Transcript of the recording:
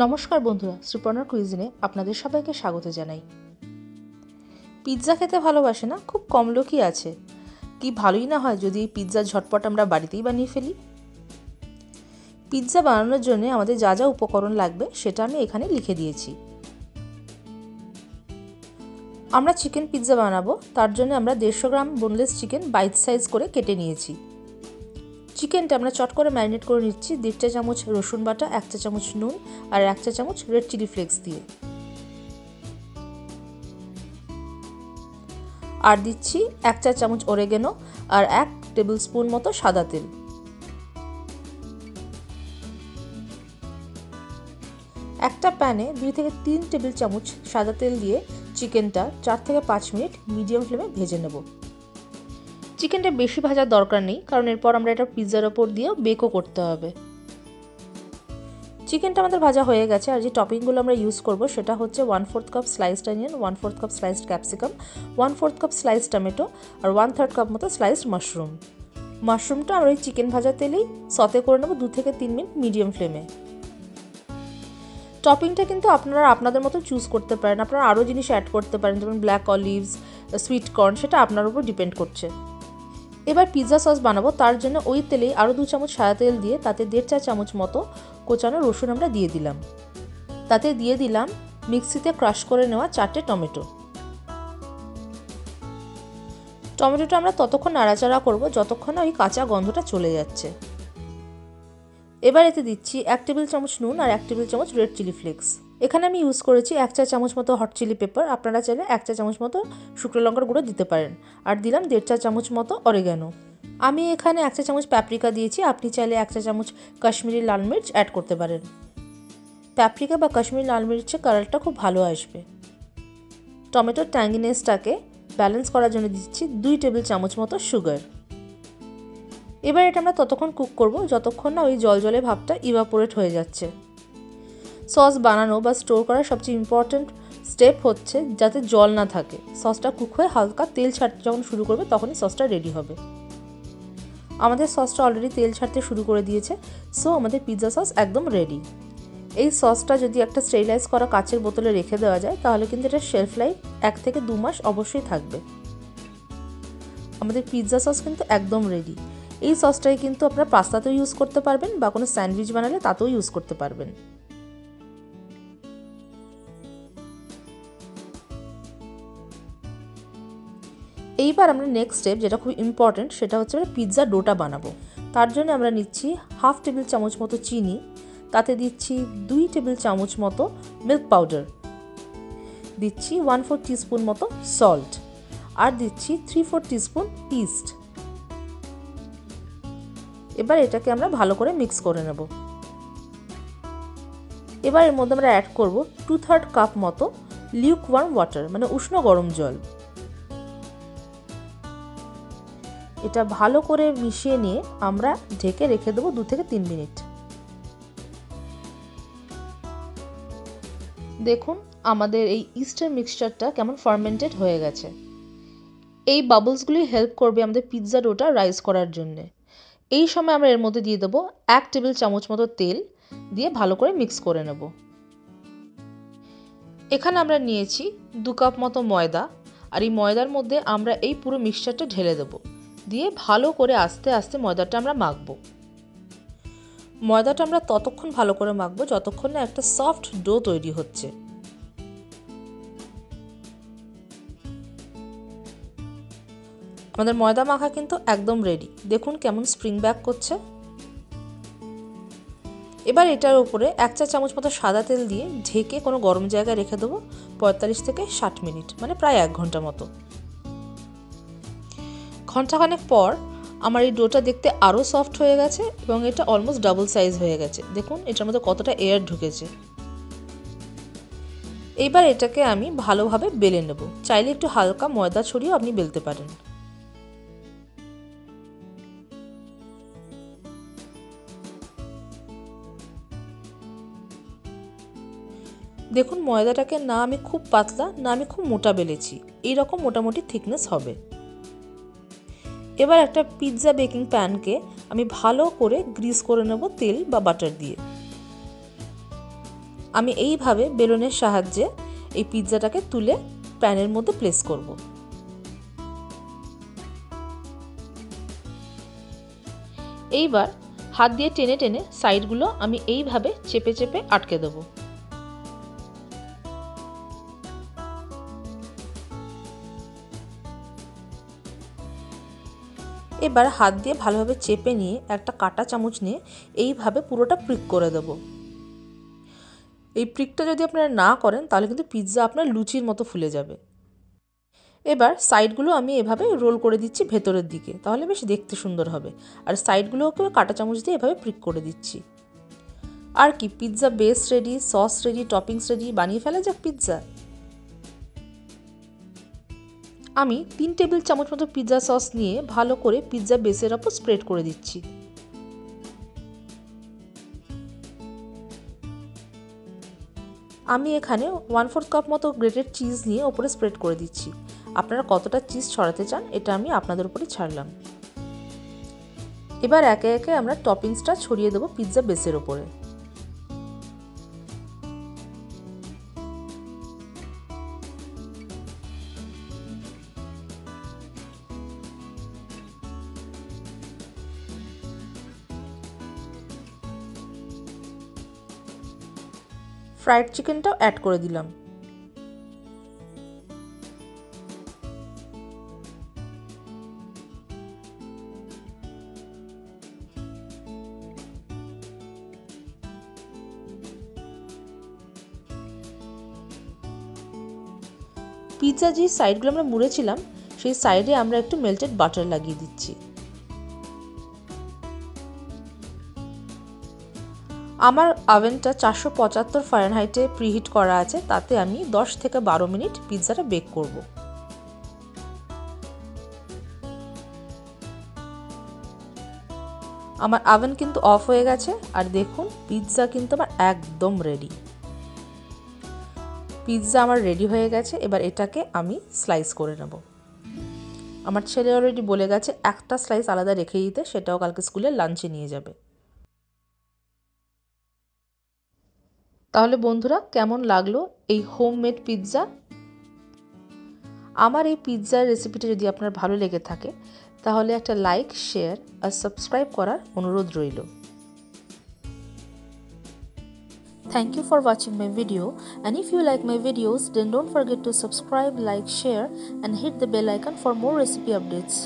নমস্কার বন্ধুরা, শ্রীপর্ণার কুইজিনে আপনাদের সবাইকে স্বাগত জানাই। পিৎজা খেতে ভালোবাসে না খুব কম লোকই আছে। কি ভালোই না হয় যদি এই পিৎজা ঝটপট আমরা বাড়িতেই বানিয়ে ফেলি। পিৎজা বানানোর জন্য আমাদের যা যা উপকরণ লাগবে সেটা আমি এখানে লিখে দিয়েছি। আমরা চিকেন পিৎজা বানাবো, তার জন্য আমরা 150 গ্রাম বোনলেস চিকেন বাইট সাইজ করে কেটে নিয়েছি। চিকেনটা আমরা চট করে ম্যারিনেট করে নিচ্ছি 1.5 চা চামচ রসুন বাটা, 1 চা চামচ নুন আর 1 চা চামচ রেড চিলি ফ্লেক্স দিয়ে। আর দিচ্ছি 1 চা চামচ অরেগানো আর 1 টেবিল স্পুন মতো সাদা তেল। একটা প্যানে 2 থেকে 3 টেবিল চামচ সাদা তেল দিয়ে চিকেনটা 4 থেকে 5 মিনিট মিডিয়াম ফ্লেমে ভেজে নেব। চিকেনটা বেশি ভাজার দরকার নেই, কারণ এরপর আমরা এটা পিৎজার ওপর দিয়েও বেকও করতে হবে। চিকেনটা আমাদের ভাজা হয়ে গেছে, আর যে টপিংগুলো আমরা ইউজ করব সেটা হচ্ছে 1/4 cup sliced onion, 1/4 cup sliced capsicum, 1/4 cup sliced tomato আর 1/3 কাপ মতো স্লাইসড মাশরুম। মাশরুমটা আমরা ওই চিকেন ভাজা তেলেই সতে করে নেব 2 থেকে 3 মিনিট মিডিয়াম ফ্লেমে। টপিংটা কিন্তু আপনারা আপনাদের মতো চুজ করতে পারেন, আপনারা আরও জিনিস অ্যাড করতে পারেন, যেমন ব্ল্যাক অলিভস, সুইট কর্ন, সেটা আপনার উপর ডিপেন্ড করছে। এবার পিৎজা সস বানাবো, তার জন্য ওই তেলেই আরও 2 চামচ সাদা তেল দিয়ে তাতে 1.5 চা চামচ মতো কোচানো রসুন আমরা দিয়ে দিলাম। তাতে দিয়ে দিলাম মিক্সিতে ক্রাশ করে নেওয়া 4টে টমেটো। টমেটোটা আমরা ততক্ষণ নাড়াচাড়া করব যতক্ষণ না ওই কাঁচা গন্ধটা চলে যাচ্ছে। এবার এতে দিচ্ছি 1 টেবিল চামচ নুন আর 1 টেবিল চামচ রেড চিলি ফ্লেক্স। এখানে আমি ইউজ করেছি 1 চা চামচ মতো হট চিলি পেপার, আপনারা চাইলে 1 চা চামচ মতো শুকনো লঙ্কার গুঁড়ো দিতে পারেন। আর দিলাম 1.5 চা চামচ মতো অরেগানো। আমি এখানে 1 চা চামচ প্যাপ্রিকা দিয়েছি, আপনি চাইলে 1 চা চামচ কাশ্মীরি লাল মির্চ অ্যাড করতে পারেন। প্যাপ্রিকা বা কাশ্মীরি লাল মির্চের কালারটা খুব ভালো আসবে। টমেটোর ট্যাঙ্গিনেসটাকে ব্যালেন্স করার জন্য দিচ্ছি 2 টেবিল চামচ মতো সুগার। এবার এটা আমরা ততক্ষণ কুক করব যতক্ষণ না ওই জলজলে ভাবটা ইভাপোরেট হয়ে যাচ্ছে। সস বানানো বা স্টোর করার সবচেয়ে ইম্পর্ট্যান্ট স্টেপ হচ্ছে যাতে জল না থাকে। সসটা কুক হয়ে হালকা তেল ছাড়তে যখন শুরু করবে তখনই সসটা রেডি হবে। আমাদের সসটা অলরেডি তেল ছাড়তে শুরু করে দিয়েছে, সো আমাদের পিৎজা সস একদম রেডি। এই সসটা যদি একটা স্টেরিলাইজ করা কাচের বোতলে রেখে দেওয়া যায় তাহলে কিন্তু এটা শেলফ লাইফ 1 থেকে 2 মাস অবশ্যই থাকবে। আমাদের পিৎজা সস কিন্তু একদম রেডি। এই সসটাই কিন্তু আপনারা পাস্তাতেও ইউজ করতে পারবেন বা কোনো স্যান্ডউইচ বানালে তাতেও ইউজ করতে পারবেন। এইবার আমরা নেক্সট স্টেপ, যেটা খুব ইম্পর্টেন্ট, সেটা হচ্ছে আমরা পিৎজা ডোটা বানাবো। তার জন্য আমরা নিচ্ছি 1/2 টেবিল চামচ মতো চিনি, তাতে দিচ্ছি 2 টেবিল চামচ মতো মিল্ক পাউডার, দিচ্ছি 1/4 টিস্পুন মতো সল্ট আর দিচ্ছি 3/4 টিস্পুন ইস্ট। এবার এটাকে আমরা ভালো করে মিক্স করে নেব। এবার এর মধ্যে আমরা অ্যাড করব 2/3 কাপ মতো লিউকওয়ার্ম ওয়াটার, মানে উষ্ণ গরম জল। এটা ভালো করে মিশিয়ে নিয়ে আমরা ঢেকে রেখে দেবো 2 থেকে 3 মিনিট। দেখুন আমাদের এই ইস্টের মিক্সচারটা কেমন ফার্মেন্টেড হয়ে গেছে। এই বাবলসগুলি হেল্প করবে আমাদের পিৎজা ডোটা রাইজ করার জন্যে। এই সময় আমরা এর মধ্যে দিয়ে দেবো 1 টেবিল চামচ মতো তেল, দিয়ে ভালো করে মিক্স করে নেব। এখানে আমরা নিয়েছি 2 কাপ মতো ময়দা, আর এই ময়দার মধ্যে আমরা এই পুরো মিক্সচারটা ঢেলে দেবো, দিয়ে ভালো করে আস্তে আস্তে ময়দাটা আমরা মাখবো। ময়দাটা আমরা ততক্ষণ ভালো করে মাখবো যতক্ষণ না একটা সফট ডো তৈরি হচ্ছে। আমাদের ময়দা মাখা কিন্তু একদম রেডি, দেখুন কেমন স্প্রিং ব্যাক করছে। এবার এটার উপরে 1 চা চামচ মতো সাদা তেল দিয়ে ঢেকে কোনো গরম জায়গায় রেখে দেবো 45 থেকে 60 মিনিট, মানে প্রায় 1 ঘন্টা মতো। ঘন্টাখানেক পর আমার এই ডোটা দেখতে আরও সফট হয়ে গেছে এবং এটা অলমোস্ট ডাবল সাইজ হয়ে গেছে। দেখুন এটার মধ্যে কতটা এয়ার ঢুকেছে। এইবার এটাকে আমি ভালোভাবে বেলে নেব, চাইলে একটু হালকা ময়দা ছড়িয়েও আপনি বেলতে পারেন। দেখুন ময়দাটাকে না আমি খুব পাতলা না আমি খুব মোটা বেলেছি, এইরকম মোটামুটি থিকনেস হবে। এবার একটা পিৎজা বেকিং প্যানকে আমি ভালো করে গ্রিস করে নেব তেল বা বাটার দিয়ে। আমি এইভাবে বেলুনের সাহায্যে এই পিৎজাটাকে তুলে প্যানের মধ্যে প্লেস করব। এইবার হাত দিয়ে টেনে টেনে সাইডগুলো আমি এইভাবে চেপে চেপে আটকে দেবো। এবার হাত দিয়ে ভালোভাবে চেপে নিয়ে একটা কাঁটা চামচ নিয়ে এইভাবে পুরোটা প্রিক করে দেবো। এই প্রিকটা যদি আপনারা না করেন তাহলে কিন্তু পিৎজা আপনার লুচির মতো ফুলে যাবে। এবার সাইডগুলো আমি এভাবে রোল করে দিচ্ছি ভেতরের দিকে, তাহলে বেশ দেখতে সুন্দর হবে। আর সাইডগুলোকে কাঁটা চামচ দিয়ে এভাবে প্রিক করে দিচ্ছি। আর কি, pizza base ready, sauce ready, toppings ready, বানিয়ে ফেলা যাক পিৎজা। আমি 3 টেবিল চামচ মতো পিৎজা সস নিয়ে ভালো করে পিৎজা বেসের ওপর স্প্রেড করে দিচ্ছি। আমি এখানে 1/4 কাপ মতো গ্রেটেড চিজ নিয়ে ওপরে স্প্রেড করে দিচ্ছি। আপনারা কতটা চিজ ছড়াতে চান এটা আমি আপনাদের উপরে ছাড়লাম। এবার একে একে আমরা টপিংসটা ছড়িয়ে দেবো পিৎজা বেসের ওপরে। ফ্রাইড চিকেনটাও অ্যাড করে দিলাম। পিৎজা যে সাইডগুলো আমরা মুড়েছিলাম সেই সাইডে আমরা একটু মেল্টেড বাটার লাগিয়ে দিচ্ছি। আমার ওভেনটা 475 ফারেনহাইটে প্রিহিট করা আছে, তাতে আমি 10 থেকে 12 মিনিট পিৎজাটা বেক করব। আমার ওভেন কিন্তু অফ হয়ে গেছে, আর দেখুন পিৎজা কিন্তু আমার একদম রেডি। পিৎজা আমার রেডি হয়ে গেছে, এবার এটাকে আমি স্লাইস করে নেব। আমার ছেলে অলরেডি বলে গেছে একটা স্লাইস আলাদা রেখে দিতে, সেটাও কালকে স্কুলে লাঞ্চে নিয়ে যাবে। তাহলে বন্ধুরা, কেমন লাগলো এই হোমমেড পিৎজা? আমার এই পিৎজার রেসিপিটা যদি আপনার ভালো লেগে থাকে তাহলে একটা লাইক, শেয়ার আর সাবস্ক্রাইব করার অনুরোধ রইল। Thank you for watching my video, and if you like my videos then don't forget to subscribe, like, share and hit the bell icon for more recipe updates.